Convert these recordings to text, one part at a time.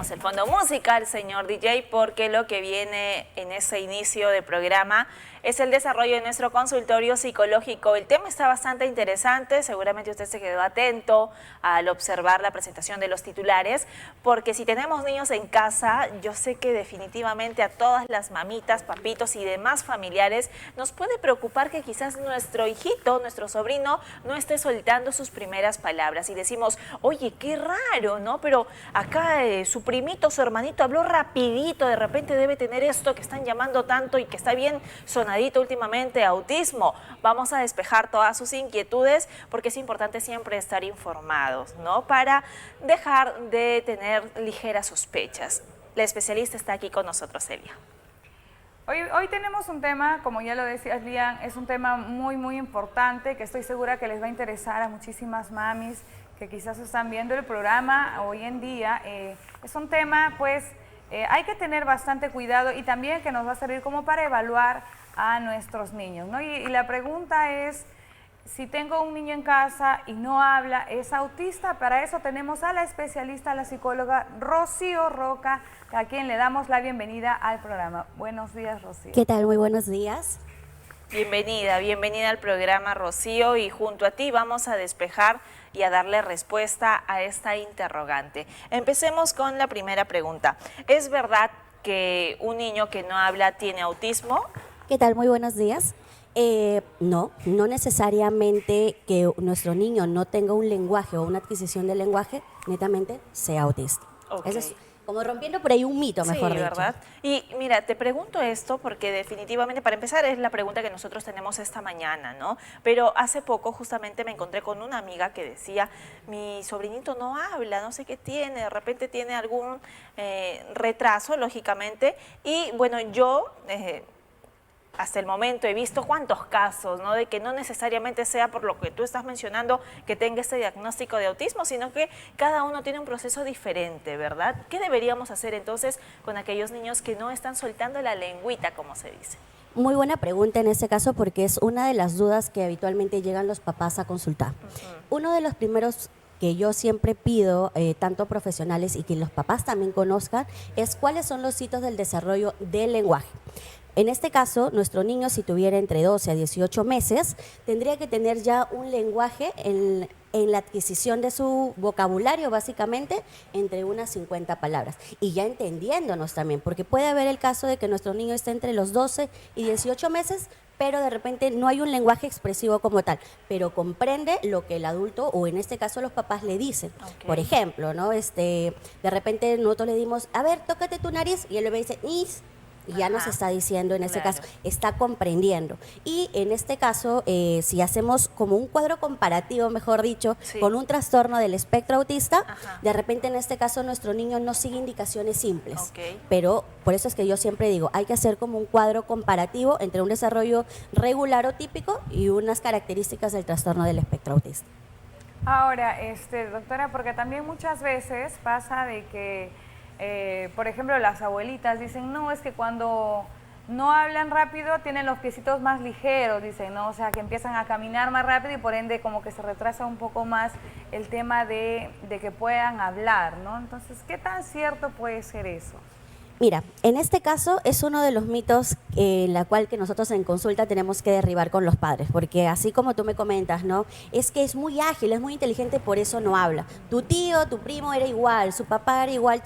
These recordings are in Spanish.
ponemos el fondo musical, señor DJ, porque lo que viene en ese inicio de programa es el desarrollo de nuestro consultorio psicológico. El tema está bastante interesante, seguramente usted se quedó atento al observar la presentación de los titulares, porque si tenemos niños en casa, yo sé que definitivamente a todas las mamitas, papitos y demás familiares nos puede preocupar que quizás nuestro hijito, nuestro sobrino, no esté soltando sus primeras palabras y decimos, oye, qué raro, ¿no? Pero acá su primito, su hermanito habló rapidito, de repente debe tener esto que están llamando tanto y que está bien sonadito últimamente, autismo. Vamos a despejar todas sus inquietudes porque es importante siempre estar informados, ¿no? Para dejar de tener ligeras sospechas. La especialista está aquí con nosotros, Celia. Hoy tenemos un tema, como ya lo decías, Lian, es un tema muy importante que estoy segura que les va a interesar a muchísimas mamis que quizás están viendo el programa hoy en día. Es un tema, pues, hay que tener bastante cuidado y también que nos va a servir como para evaluar a nuestros niños, ¿no? Y la pregunta es, si tengo un niño en casa y no habla, ¿es autista? Para eso tenemos a la especialista, la psicóloga Rocío Roca, a quien le damos la bienvenida al programa. Buenos días, Rocío. ¿Qué tal? Muy buenos días. Bienvenida al programa, Rocío, y junto a ti vamos a despejar y a darle respuesta a esta interrogante. Empecemos con la primera pregunta. ¿Es verdad que un niño que no habla tiene autismo? ¿Qué tal? Muy buenos días. No necesariamente que nuestro niño no tenga un lenguaje o una adquisición del lenguaje, netamente sea autista. Okay. Eso es como rompiendo por ahí un mito, mejor dicho. ¿Verdad? Y mira, te pregunto esto porque definitivamente, para empezar, es la pregunta que nosotros tenemos esta mañana, ¿no? Pero hace poco justamente me encontré con una amiga que decía, mi sobrinito no habla, no sé qué tiene, de repente tiene algún retraso, lógicamente, y bueno, yo... hasta el momento he visto cuántos casos, ¿no? De que no necesariamente sea por lo que tú estás mencionando que tenga este diagnóstico de autismo, sino que cada uno tiene un proceso diferente, ¿verdad? ¿Qué deberíamos hacer entonces con aquellos niños que no están soltando la lengüita, como se dice? Muy buena pregunta en este caso porque es una de las dudas que habitualmente llegan los papás a consultar. Uno de los primeros que yo siempre pido, tanto profesionales y que los papás también conozcan, es cuáles son los hitos del desarrollo del lenguaje. En este caso, nuestro niño, si tuviera entre 12 a 18 meses, tendría que tener ya un lenguaje en la adquisición de su vocabulario, básicamente, entre unas 50 palabras. Y ya entendiéndonos también, porque puede haber el caso de que nuestro niño esté entre los 12 y 18 meses, pero de repente no hay un lenguaje expresivo como tal, pero comprende lo que el adulto, o en este caso los papás, le dicen. Okay. Por ejemplo, ¿no? De repente nosotros le dimos, a ver, tócate tu nariz, y el bebé dice, nis. Y ya nos está diciendo en este caso, está comprendiendo. Y en este caso, si hacemos como un cuadro comparativo, mejor dicho, con un trastorno del espectro autista, de repente en este caso nuestro niño no sigue indicaciones simples. Okay. Pero por eso es que yo siempre digo, hay que hacer como un cuadro comparativo entre un desarrollo regular o típico y unas características del trastorno del espectro autista. Ahora, doctora, porque también muchas veces pasa de que por ejemplo, las abuelitas dicen, no, es que cuando no hablan rápido tienen los piecitos más ligeros, dicen, ¿no? O sea, que empiezan a caminar más rápido y por ende como que se retrasa un poco más el tema de que puedan hablar, ¿no? Entonces, ¿qué tan cierto puede ser eso? Mira, en este caso es uno de los mitos en la cual que nosotros en consulta tenemos que derribar con los padres, porque así como tú me comentas, ¿no? Es que es muy ágil, es muy inteligente, por eso no habla. Tu tío, tu primo era igual, su papá era igual,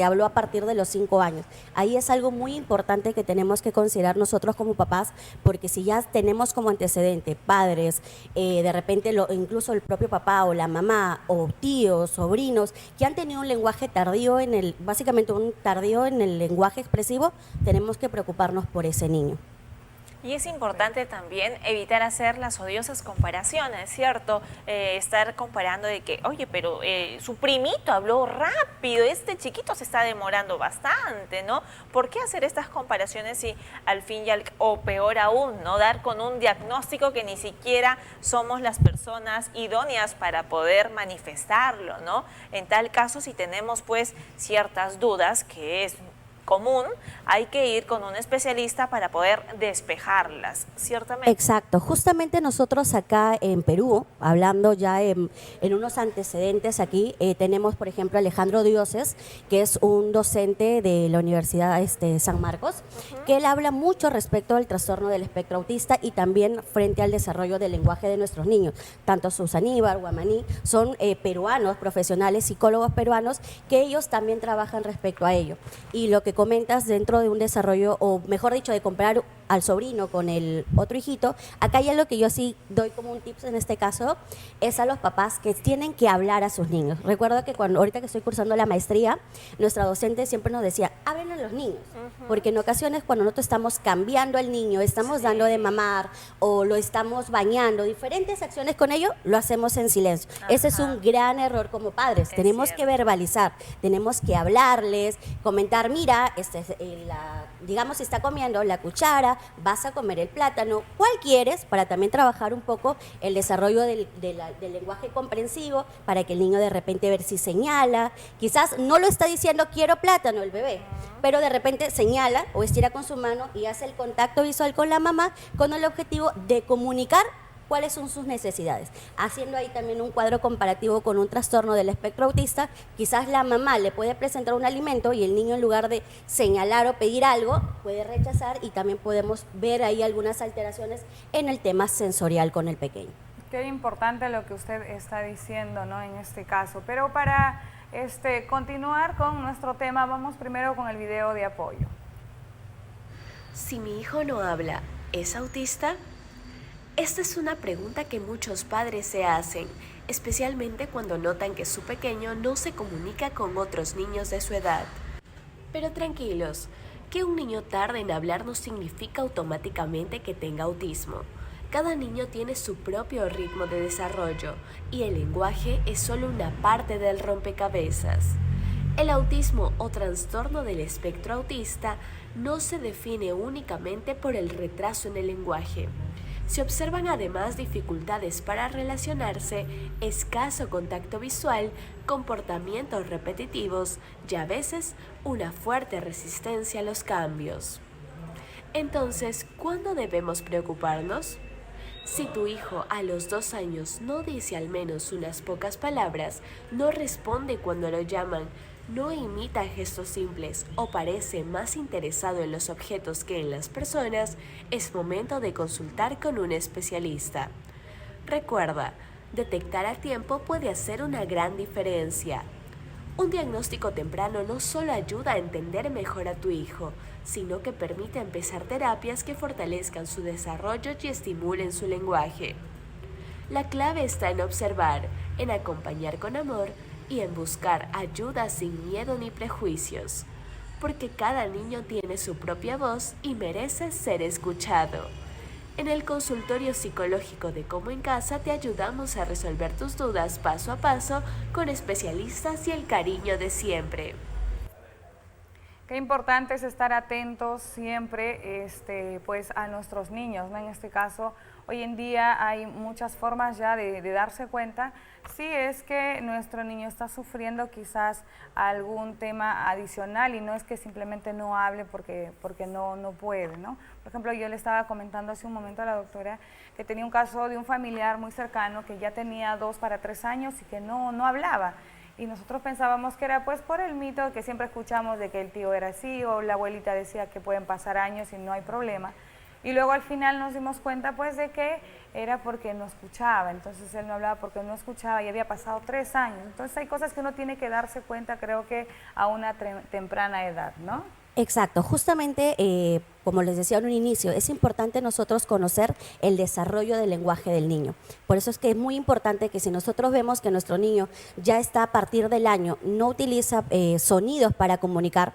habló a partir de los 5 años. Ahí es algo muy importante que tenemos que considerar nosotros como papás, porque si ya tenemos como antecedente padres, de repente incluso el propio papá o la mamá o tíos, sobrinos, que han tenido un lenguaje tardío básicamente un tardío en el lenguaje expresivo, tenemos que preocuparnos por ese niño. Y es importante también evitar hacer las odiosas comparaciones, ¿cierto? Estar comparando de que, oye, pero su primito habló rápido, este chiquito se está demorando bastante, ¿no? ¿Por qué hacer estas comparaciones si al fin o peor aún, ¿no? Dar con un diagnóstico que ni siquiera somos las personas idóneas para poder manifestarlo, ¿no? En tal caso, si tenemos pues ciertas dudas, que es común, hay que ir con un especialista para poder despejarlas, ciertamente. Exacto, justamente nosotros acá en Perú, hablando ya en unos antecedentes aquí, tenemos por ejemplo Alejandro Dioses, que es un docente de la Universidad San Marcos, que él habla mucho respecto al trastorno del espectro autista y también frente al desarrollo del lenguaje de nuestros niños. Tanto Susaníbar, Guamaní, son peruanos, profesionales, psicólogos peruanos, que ellos también trabajan respecto a ello. Y lo que comentas dentro de un desarrollo, o mejor dicho, de comparar al sobrino con el otro hijito, acá hay algo que yo sí doy como un tips en este caso, es a los papás que tienen que hablar a sus niños. Recuerdo que ahorita que estoy cursando la maestría, nuestra docente siempre nos decía, hablen a los niños, porque en ocasiones cuando nosotros estamos cambiando al niño, estamos dando de mamar o lo estamos bañando, diferentes acciones con ellos, lo hacemos en silencio. Ese es un gran error como padres. Tenemos que verbalizar, tenemos que hablarles, comentar, mira, digamos si está comiendo la cuchara, vas a comer el plátano, ¿cuál quieres? Para también trabajar un poco el desarrollo del lenguaje comprensivo, para que el niño de repente ver si señala, quizás no lo está diciendo quiero plátano el bebé, pero de repente señala o estira con su mano y hace el contacto visual con la mamá con el objetivo de comunicar cuáles son sus necesidades. Haciendo ahí también un cuadro comparativo con un trastorno del espectro autista, quizás la mamá le puede presentar un alimento y el niño en lugar de señalar o pedir algo, puede rechazar y también podemos ver ahí algunas alteraciones en el tema sensorial con el pequeño. Qué importante lo que usted está diciendo, ¿no? En este caso. Pero para continuar con nuestro tema, vamos primero con el video de apoyo. Si mi hijo no habla, ¿es autista? Esta es una pregunta que muchos padres se hacen, especialmente cuando notan que su pequeño no se comunica con otros niños de su edad. Pero tranquilos, que un niño tarde en hablar no significa automáticamente que tenga autismo. Cada niño tiene su propio ritmo de desarrollo y el lenguaje es solo una parte del rompecabezas. El autismo o trastorno del espectro autista no se define únicamente por el retraso en el lenguaje. Se observan además dificultades para relacionarse, escaso contacto visual, comportamientos repetitivos y a veces una fuerte resistencia a los cambios. Entonces, ¿cuándo debemos preocuparnos? Si tu hijo a los 2 años no dice al menos unas pocas palabras, no responde cuando lo llaman, no imita gestos simples o parece más interesado en los objetos que en las personas, es momento de consultar con un especialista. Recuerda, detectar a tiempo puede hacer una gran diferencia. Un diagnóstico temprano no solo ayuda a entender mejor a tu hijo, sino que permite empezar terapias que fortalezcan su desarrollo y estimulen su lenguaje. La clave está en observar, en acompañar con amor y en buscar ayuda sin miedo ni prejuicios, porque cada niño tiene su propia voz y merece ser escuchado. En el consultorio psicológico de Como en Casa te ayudamos a resolver tus dudas paso a paso con especialistas y el cariño de siempre. Qué importante es estar atentos siempre pues a nuestros niños, ¿no? En este caso, hoy en día hay muchas formas ya de darse cuenta si es que nuestro niño está sufriendo quizás algún tema adicional y no es que simplemente no hable porque no puede, ¿no? Por ejemplo, yo le estaba comentando hace un momento a la doctora que tenía un caso de un familiar muy cercano que ya tenía 2 para 3 años y que no hablaba. Y nosotros pensábamos que era pues por el mito que siempre escuchamos de que el tío era así o la abuelita decía que pueden pasar años y no hay problema. Y luego al final nos dimos cuenta pues de que era porque no escuchaba, entonces él no hablaba porque no escuchaba y había pasado 3 años. Entonces hay cosas que uno tiene que darse cuenta, creo que a una temprana edad, ¿no? Exacto, justamente como les decía en un inicio, es importante nosotros conocer el desarrollo del lenguaje del niño. Por eso es que es muy importante que si nosotros vemos que nuestro niño ya está a partir del año, no utiliza sonidos para comunicar,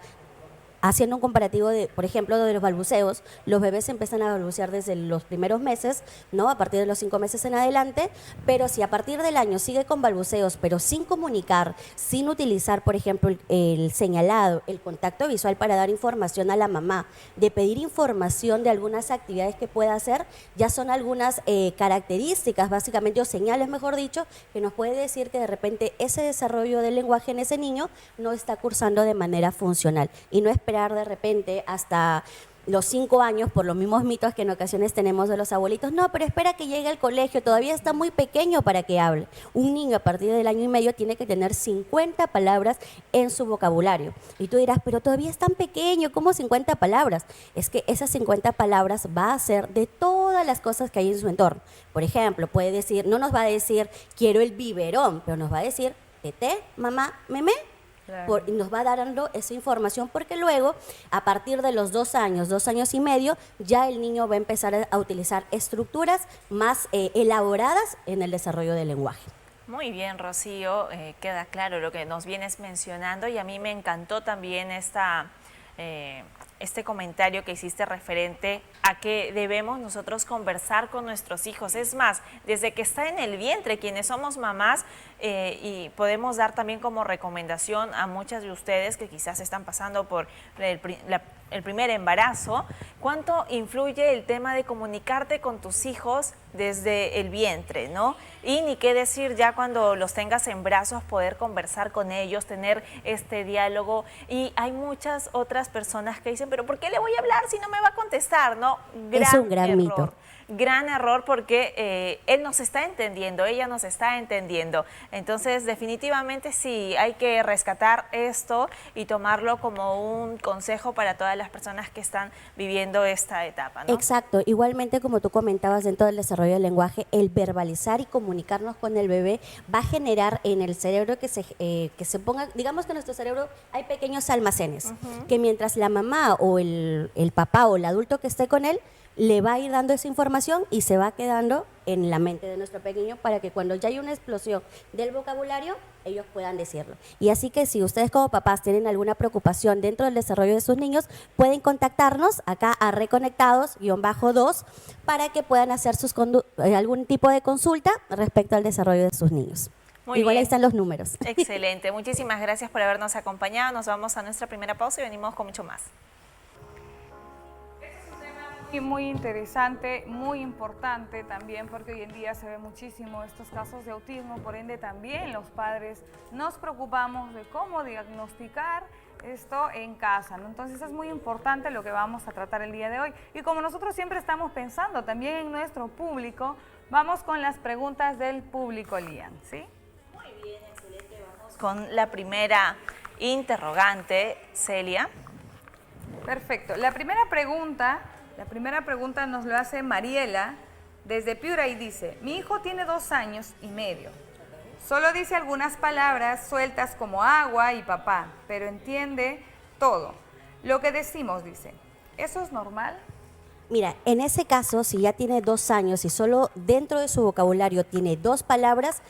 haciendo un comparativo de, por ejemplo, de los balbuceos, los bebés empiezan a balbucear desde los primeros meses, ¿no? A partir de los 5 meses en adelante, pero si a partir del año sigue con balbuceos, pero sin comunicar, sin utilizar, por ejemplo, el señalado, el contacto visual para dar información a la mamá, de pedir información de algunas actividades que pueda hacer, ya son algunas características, básicamente, o señales, mejor dicho, que nos puede decir que de repente ese desarrollo del lenguaje en ese niño no está cursando de manera funcional. Y no es esperar de repente hasta los 5 años, por los mismos mitos que en ocasiones tenemos de los abuelitos. No, pero espera que llegue al colegio, todavía está muy pequeño para que hable. Un niño a partir del año y medio tiene que tener 50 palabras en su vocabulario. Y tú dirás, pero todavía es tan pequeño, ¿cómo 50 palabras? Es que esas 50 palabras va a ser de todas las cosas que hay en su entorno. Por ejemplo, puede decir, no nos va a decir, quiero el biberón, pero nos va a decir, tete, mamá, meme. Claro. Y nos va dando esa información porque luego, a partir de los 2 años, 2 años y medio, ya el niño va a empezar a utilizar estructuras más elaboradas en el desarrollo del lenguaje. Muy bien, Rocío, queda claro lo que nos vienes mencionando y a mí me encantó también este comentario que hiciste referente a que debemos nosotros conversar con nuestros hijos. Es más, desde que está en el vientre, quienes somos mamás, y podemos dar también como recomendación a muchas de ustedes que quizás están pasando por el primer embarazo, cuánto influye el tema de comunicarte con tus hijos desde el vientre, ¿no? Y ni qué decir ya cuando los tengas en brazos, poder conversar con ellos, tener este diálogo. Y hay muchas otras personas que dicen, pero ¿por qué le voy a hablar si no me va a contestar? No, Es un gran error. mito. Gran error porque él nos está entendiendo, ella nos está entendiendo. Entonces, definitivamente sí, hay que rescatar esto y tomarlo como un consejo para todas las personas que están viviendo esta etapa, ¿no? Exacto, igualmente como tú comentabas dentro del desarrollo del lenguaje, el verbalizar y comunicarnos con el bebé va a generar en el cerebro que se ponga, digamos que en nuestro cerebro hay pequeños almacenes, que mientras la mamá o el papá o el adulto que esté con él, le va a ir dando esa información y se va quedando en la mente de nuestro pequeño para que cuando ya hay una explosión del vocabulario, ellos puedan decirlo. Y así que si ustedes como papás tienen alguna preocupación dentro del desarrollo de sus niños, pueden contactarnos acá a Reconectados-2 para que puedan hacer algún tipo de consulta respecto al desarrollo de sus niños. Muy Igual bien. ahí están los números. Excelente, muchísimas gracias por habernos acompañado. Nos vamos a nuestra primera pausa y venimos con mucho más. Y muy interesante, muy importante también porque hoy en día se ve muchísimo estos casos de autismo, por ende también los padres nos preocupamos de cómo diagnosticar esto en casa, ¿no? Entonces es muy importante lo que vamos a tratar el día de hoy. Y como nosotros siempre estamos pensando también en nuestro público, vamos con las preguntas del público, Lian, ¿sí? Muy bien, excelente. Vamos con la primera interrogante, Celia. Perfecto. La primera pregunta nos lo hace Mariela desde Piura y dice, mi hijo tiene 2 años y medio. Solo dice algunas palabras sueltas como agua y papá, pero entiende todo. Lo que decimos, dice, ¿eso es normal? Mira, en ese caso, si ya tiene 2 años y solo dentro de su vocabulario tiene 2 palabras,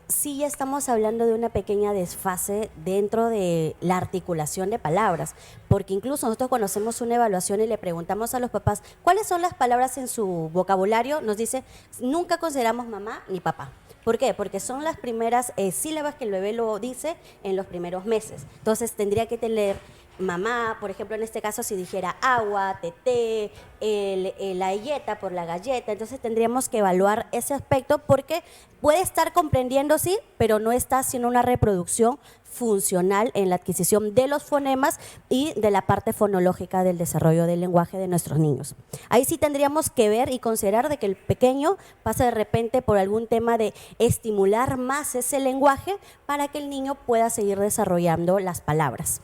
sí ya estamos hablando de una pequeña desfase dentro de la articulación de palabras, porque incluso nosotros cuando hacemos una evaluación y le preguntamos a los papás cuáles son las palabras en su vocabulario, nos dice, nunca consideramos mamá ni papá. ¿Por qué? Porque son las primeras sílabas que el bebé lo dice en los primeros meses. Entonces tendría que tener mamá, por ejemplo, en este caso si dijera agua, teté, la yeta por la galleta, entonces tendríamos que evaluar ese aspecto porque puede estar comprendiendo, sí, pero no está haciendo una reproducción funcional en la adquisición de los fonemas y de la parte fonológica del desarrollo del lenguaje de nuestros niños. Ahí sí tendríamos que ver y considerar de que el pequeño pasa de repente por algún tema de estimular más ese lenguaje para que el niño pueda seguir desarrollando las palabras.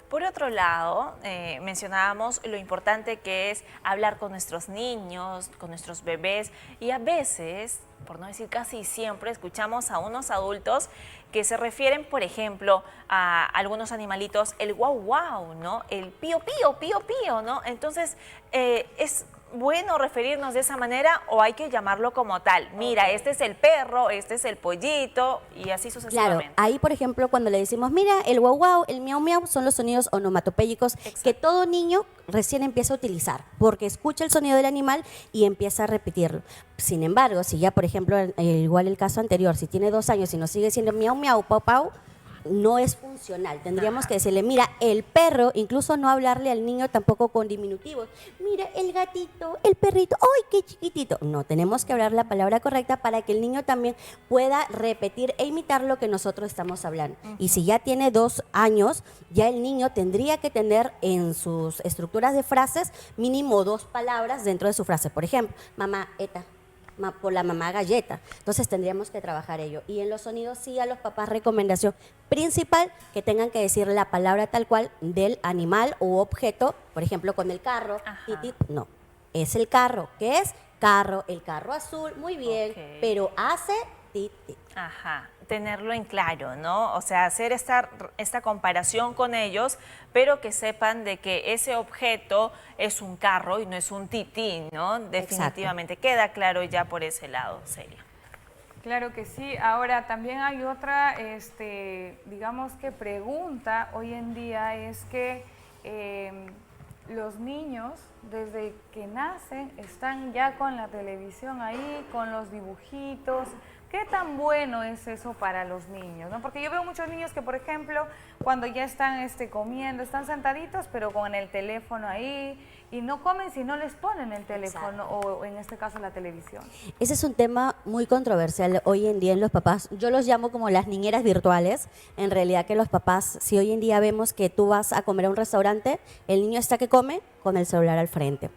Por otro lado, mencionábamos lo importante que es hablar con nuestros niños, con nuestros bebés, y a veces, por no decir casi siempre, escuchamos a unos adultos que se refieren, por ejemplo, a algunos animalitos, el guau guau, ¿no? El pío pío, pío pío, ¿no? Entonces, es bueno referirnos de esa manera o hay que llamarlo como tal. Mira, este es el perro, este es el pollito y así sucesivamente. Claro, ahí por ejemplo cuando le decimos, mira, el guau guau, el miau miau son los sonidos onomatopéyicos que todo niño recién empieza a utilizar porque escucha el sonido del animal y empieza a repetirlo. Sin embargo, si ya por ejemplo, igual el caso anterior, si tiene 2 años y nos sigue diciendo miau miau, pau pau, no es funcional. Tendríamos que decirle, mira, el perro, incluso no hablarle al niño tampoco con diminutivos. Mira, el gatito, el perrito, ¡ay, qué chiquitito! No, tenemos que hablar la palabra correcta para que el niño también pueda repetir e imitar lo que nosotros estamos hablando. Y si ya tiene 2 años, ya el niño tendría que tener en sus estructuras de frases mínimo 2 palabras dentro de su frase. Por ejemplo, mamá, eta. Por la mamá galleta. Entonces tendríamos que trabajar ello. Y en los sonidos sí, a los papás recomendación principal que tengan que decir la palabra tal cual del animal u objeto, por ejemplo con el carro, titi, no, es el carro, ¿qué es? Carro, el carro azul, muy bien, pero hace titi. Ajá, tenerlo en claro, ¿no? O sea, hacer esta comparación con ellos, pero que sepan de que ese objeto es un carro y no es un tití, ¿no? Definitivamente. Exacto. Queda claro ya por ese lado, Celia. Claro que sí. Ahora, también hay otra, digamos que pregunta hoy en día es que los niños, desde que nacen, están ya con la televisión ahí, con los dibujitos. ¿Qué tan bueno es eso para los niños, ¿no? Porque yo veo muchos niños que, por ejemplo, cuando ya están comiendo, están sentaditos, pero con el teléfono ahí, y no comen si no les ponen el teléfono. Exacto. O en este caso la televisión. Ese es un tema muy controversial hoy en día en los papás. Yo los llamo como las niñeras virtuales. En realidad que los papás, si hoy en día vemos que tú vas a comer a un restaurante, el niño está que come con el celular al frente.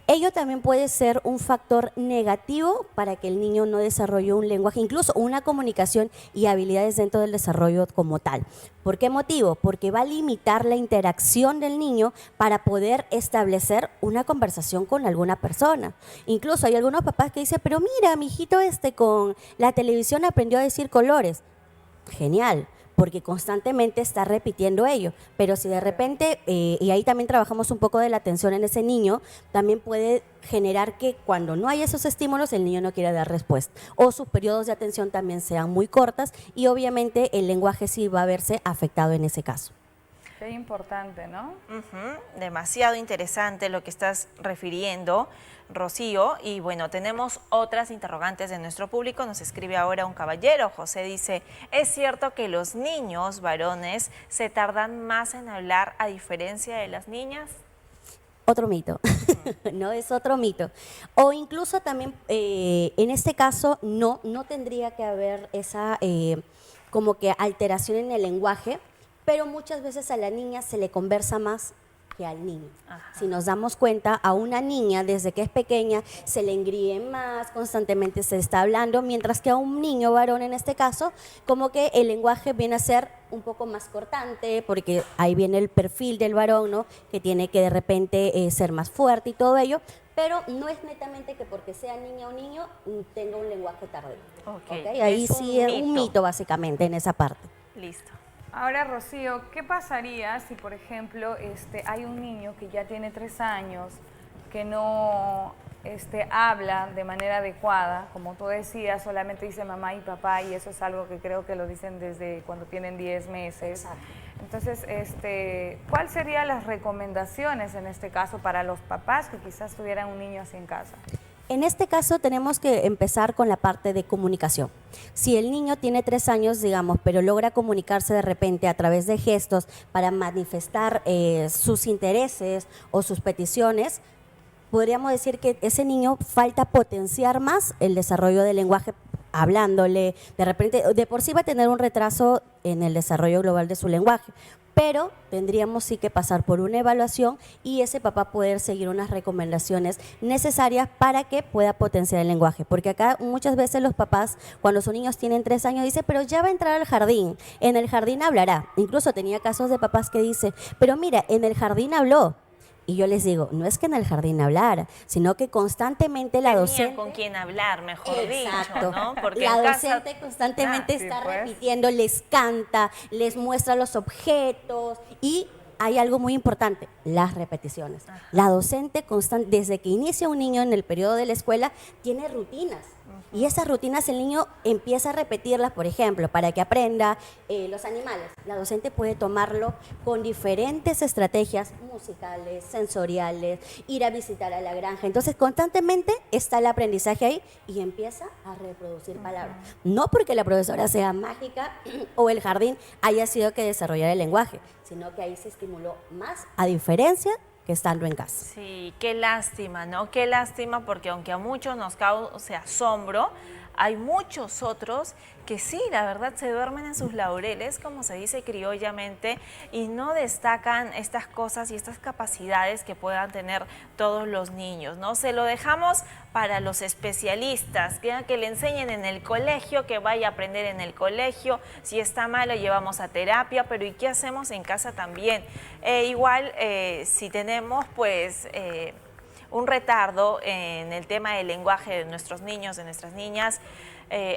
Ello también puede ser un factor negativo para que el niño no desarrolle un lenguaje, incluso una comunicación y habilidades dentro del desarrollo como tal. ¿Por qué motivo? Porque va a limitar la interacción del niño para poder establecer una conversación con alguna persona. Incluso hay algunos papás que dicen, pero mira, mi hijito con la televisión aprendió a decir colores. Genial, porque constantemente está repitiendo ello. Pero si de repente, y ahí también trabajamos un poco de la atención en ese niño, también puede generar que cuando no hay esos estímulos, el niño no quiere dar respuesta. O sus periodos de atención también sean muy cortas y obviamente el lenguaje sí va a verse afectado en ese caso. Qué importante, ¿no? Demasiado interesante lo que estás refiriendo, Rocío. Y bueno, tenemos otras interrogantes de nuestro público. Nos escribe ahora un caballero. José dice, ¿es cierto que los niños varones se tardan más en hablar a diferencia de las niñas? Otro mito, no es otro mito. O incluso también, en este caso, no tendría que haber esa como que alteración en el lenguaje, pero muchas veces a la niña se le conversa más que al niño. Ajá. Si nos damos cuenta, a una niña desde que es pequeña se le engríe más, constantemente se está hablando, mientras que a un niño varón en este caso, como que el lenguaje viene a ser un poco más cortante, porque ahí viene el perfil del varón, ¿no? Que tiene que de repente ser más fuerte y todo ello, pero no es netamente que porque sea niña o niño tenga un lenguaje tardío. ¿Okay? Ahí sí es un mito básicamente en esa parte. Listo. Ahora, Rocío, ¿qué pasaría si, por ejemplo, hay un niño que ya tiene 3 años, que no habla de manera adecuada? Como tú decías, solamente dice mamá y papá, y eso es algo que creo que lo dicen desde cuando tienen 10 meses. Exacto. Entonces, ¿cuáles serían las recomendaciones en este caso para los papás que quizás tuvieran un niño así en casa? En este caso tenemos que empezar con la parte de comunicación. Si el niño tiene 3 años, digamos, pero logra comunicarse de repente a través de gestos para manifestar sus intereses o sus peticiones, podríamos decir que ese niño falta potenciar más el desarrollo del lenguaje hablándole. De repente, de por sí va a tener un retraso en el desarrollo global de su lenguaje, pero tendríamos sí que pasar por una evaluación y ese papá poder seguir unas recomendaciones necesarias para que pueda potenciar el lenguaje. Porque acá muchas veces los papás, cuando sus niños tienen 3 años, dicen, pero ya va a entrar al jardín, en el jardín hablará. Incluso tenía casos de papás que dicen, pero mira, en el jardín habló. Y yo les digo, no es que en el jardín hablara, sino que constantemente la docente... con quien hablar, mejor Exacto. dicho, ¿no? Porque la docente constantemente está repitiendo, les canta, les muestra los objetos y hay algo muy importante, las repeticiones. Ajá. La docente desde que inicia un niño en el periodo de la escuela, tiene rutinas. Y esas rutinas el niño empieza a repetirlas, por ejemplo, para que aprenda los animales. La docente puede tomarlo con diferentes estrategias musicales, sensoriales, ir a visitar a la granja. Entonces, constantemente está el aprendizaje ahí y empieza a reproducir palabras. No porque la profesora sea mágica o el jardín haya sido que desarrollara el lenguaje, sino que ahí se estimuló más, a diferencia que estando en casa. Sí, qué lástima, ¿no? Qué lástima, porque aunque a muchos nos cause asombro, hay muchos otros que sí, la verdad, se duermen en sus laureles, como se dice criollamente, y no destacan estas cosas y estas capacidades que puedan tener todos los niños, ¿no? Se lo dejamos para los especialistas, que le enseñen en el colegio, que vaya a aprender en el colegio. Si está mal, lo llevamos a terapia, pero ¿y qué hacemos en casa también? Igual, si tenemos, pues, un retardo en el tema del lenguaje de nuestros niños, de nuestras niñas,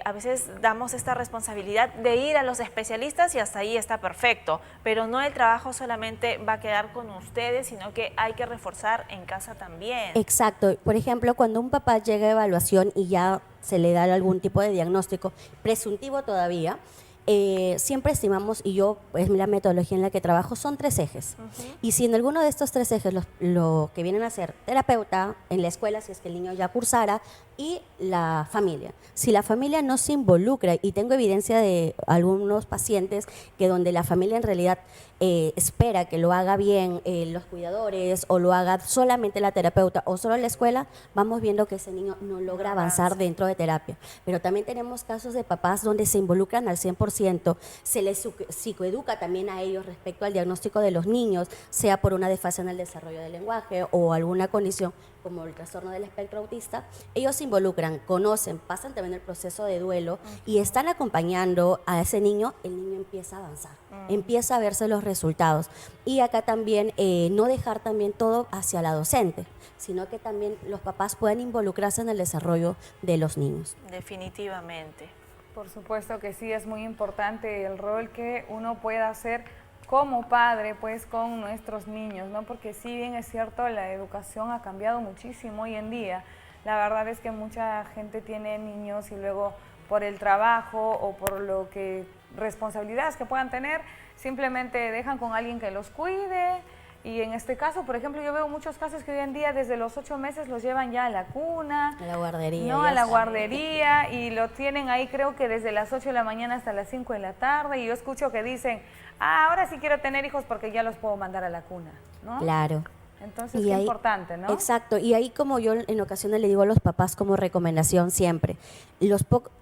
a veces damos esta responsabilidad de ir a los especialistas y hasta ahí está perfecto, pero no, el trabajo solamente va a quedar con ustedes, sino que hay que reforzar en casa también. Exacto. Por ejemplo, cuando un papá llega a evaluación y ya se le da algún tipo de diagnóstico presuntivo todavía, siempre estimamos, y yo, es la metodología en la que trabajo, son 3 ejes. Y si en alguno de estos 3 ejes lo que vienen a ser terapeuta, en la escuela, si es que el niño ya cursara, y la familia. Si la familia no se involucra, y tengo evidencia de algunos pacientes que donde la familia en realidad espera que lo haga bien los cuidadores, o lo haga solamente la terapeuta o solo la escuela, vamos viendo que ese niño no logra avanzar dentro de terapia. Pero también tenemos casos de papás donde se involucran al 100%, se les psicoeduca también a ellos respecto al diagnóstico de los niños, sea por una desfase en el desarrollo del lenguaje o alguna condición como el trastorno del espectro autista. Ellos se involucran, conocen, pasan también el proceso de duelo y están acompañando a ese niño. El niño empieza a avanzar, empieza a verse los resultados. Y acá también no dejar también todo hacia la docente, sino que también los papás pueden involucrarse en el desarrollo de los niños. Definitivamente. Por supuesto que sí, es muy importante el rol que uno pueda hacer como padre, pues, con nuestros niños, ¿no? Porque si bien es cierto, la educación ha cambiado muchísimo hoy en día. La verdad es que mucha gente tiene niños y luego por el trabajo o por lo que responsabilidades que puedan tener, simplemente dejan con alguien que los cuide. Y en este caso, por ejemplo, yo veo muchos casos que hoy en día desde los 8 meses los llevan ya a la cuna. A la guardería. No, a la guardería, y lo tienen ahí creo que desde las 8 de la mañana hasta las 5 de la tarde. Y yo escucho que dicen, ahora sí quiero tener hijos porque ya los puedo mandar a la cuna, ¿no? Claro. Entonces, qué importante, ¿no? Exacto, y ahí, como yo en ocasiones le digo a los papás como recomendación siempre,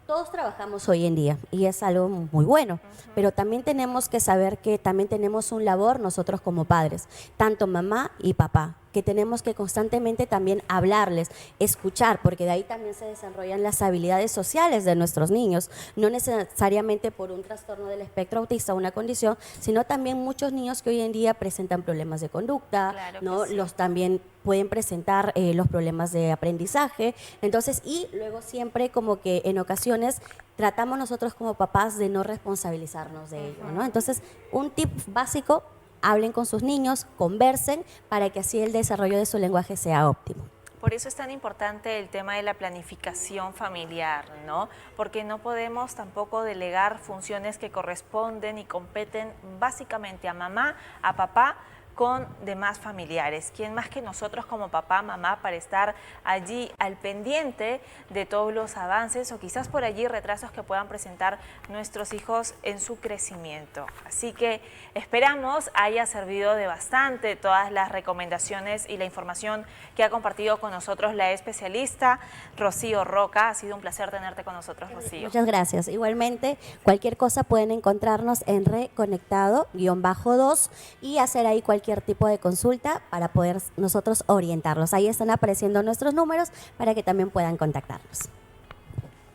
todos trabajamos hoy en día y es algo muy bueno, pero también tenemos que saber que también tenemos un labor nosotros como padres, tanto mamá y papá, que tenemos que constantemente también hablarles, escuchar, porque de ahí también se desarrollan las habilidades sociales de nuestros niños, no necesariamente por un trastorno del espectro autista o una condición, sino también muchos niños que hoy en día presentan problemas de conducta, claro, ¿no? sí. Los también pueden presentar los problemas de aprendizaje. Entonces, y luego siempre como que en ocasiones tratamos nosotros como papás de no responsabilizarnos de ello, ¿no? Entonces, un tip básico: hablen con sus niños, conversen, para que así el desarrollo de su lenguaje sea óptimo. Por eso es tan importante el tema de la planificación familiar, ¿no? Porque no podemos tampoco delegar funciones que corresponden y competen básicamente a mamá, a papá, con demás familiares. ¿Quién más que nosotros como papá, mamá, para estar allí al pendiente de todos los avances o quizás por allí retrasos que puedan presentar nuestros hijos en su crecimiento? Así que esperamos haya servido de bastante todas las recomendaciones y la información que ha compartido con nosotros la especialista Rocío Roca. Ha sido un placer tenerte con nosotros, Rocío. Muchas gracias. Igualmente, cualquier cosa pueden encontrarnos en Reconectado-2 y hacer ahí cualquier tipo de consulta para poder nosotros orientarlos. Ahí están apareciendo nuestros números para que también puedan contactarnos.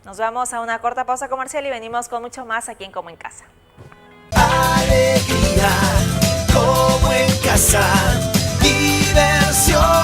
Nos vamos a una corta pausa comercial y venimos con mucho más aquí en Como en Casa. Alegría, como en casa, diversión.